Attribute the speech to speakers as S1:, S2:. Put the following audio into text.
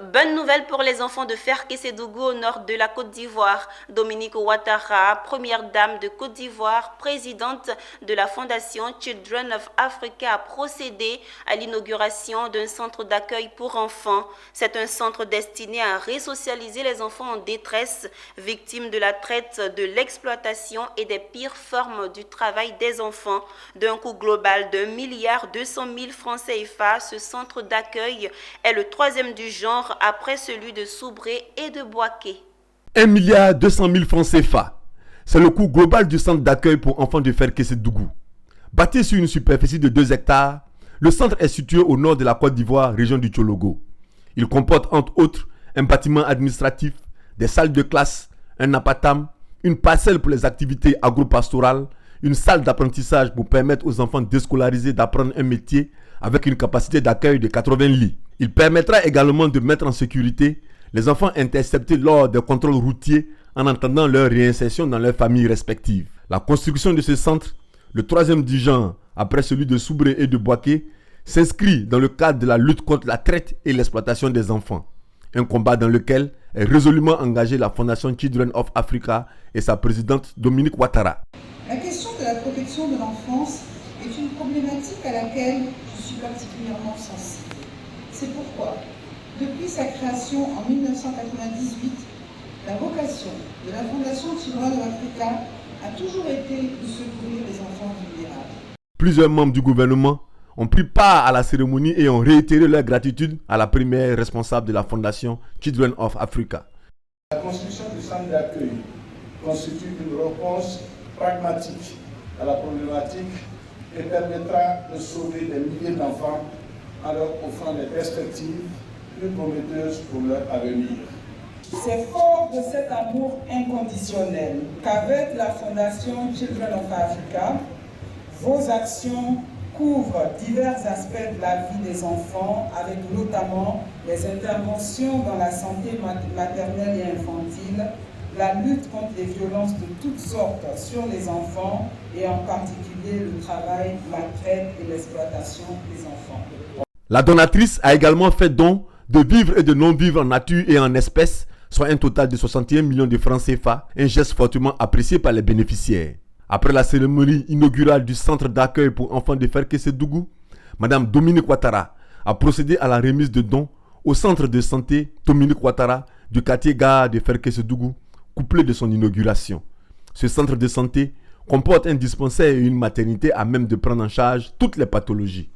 S1: Bonne nouvelle pour les enfants de Ferkessédougou au nord de la Côte d'Ivoire. Dominique Ouattara, première dame de Côte d'Ivoire, présidente de la fondation Children of Africa, a procédé à l'inauguration d'un centre d'accueil pour enfants. C'est un centre destiné à resocialiser les enfants en détresse, victimes de la traite, de l'exploitation et des pires formes du travail des enfants. D'un coût global de 1,2 milliard francs CFA, ce centre d'accueil est le troisième du genre après celui de Soubré et de Boaké.
S2: 1,2 milliard francs CFA. C'est le coût global du centre d'accueil pour enfants de Ferkessédougou. Bâti sur une superficie de 2 hectares, le centre est situé au nord de la Côte d'Ivoire, région du Tchologo. Il comporte entre autres un bâtiment administratif, des salles de classe, un apatam, une parcelle pour les activités agro-pastorales, une salle d'apprentissage pour permettre aux enfants déscolarisés d'apprendre un métier avec une capacité d'accueil de 80 lits. Il permettra également de mettre en sécurité les enfants interceptés lors des contrôles routiers en attendant leur réinsertion dans leurs familles respectives. La construction de ce centre, le troisième du genre après celui de Soubré et de Boaké, s'inscrit dans le cadre de la lutte contre la traite et l'exploitation des enfants. Un combat dans lequel est résolument engagée la Fondation Children of Africa et sa présidente Dominique Ouattara.
S3: La question de la protection de l'enfance est une problématique à laquelle je suis particulièrement sensible. C'est pourquoi, depuis sa création en 1998, la vocation de la Fondation Children of Africa a toujours été de secourir les enfants vulnérables.
S2: Plusieurs membres du gouvernement ont pris part à la cérémonie et ont réitéré leur gratitude à la première responsable de la Fondation Children of Africa.
S4: La construction du centre d'accueil constitue une réponse pragmatique à la problématique et permettra de sauver des milliers d'enfants en leur offrant des perspectives plus prometteuses pour leur avenir.
S3: C'est fort de cet amour inconditionnel qu'avec la Fondation Children of Africa, vos actions couvrent divers aspects de la vie des enfants, avec notamment les interventions dans la santé maternelle et infantile, la lutte contre les violences de toutes sortes sur les enfants et en particulier le travail, la traite et l'exploitation des enfants.
S2: La donatrice a également fait don de vivres et de non-vivres en nature et en espèces, soit un total de 61 millions de francs CFA, un geste fortement apprécié par les bénéficiaires. Après la cérémonie inaugurale du centre d'accueil pour enfants de Ferkessédougou, Mme Dominique Ouattara a procédé à la remise de dons au centre de santé Dominique Ouattara du quartier Gare de Ferkessédougou, couplé de son inauguration. Ce centre de santé comporte un dispensaire et une maternité à même de prendre en charge toutes les pathologies.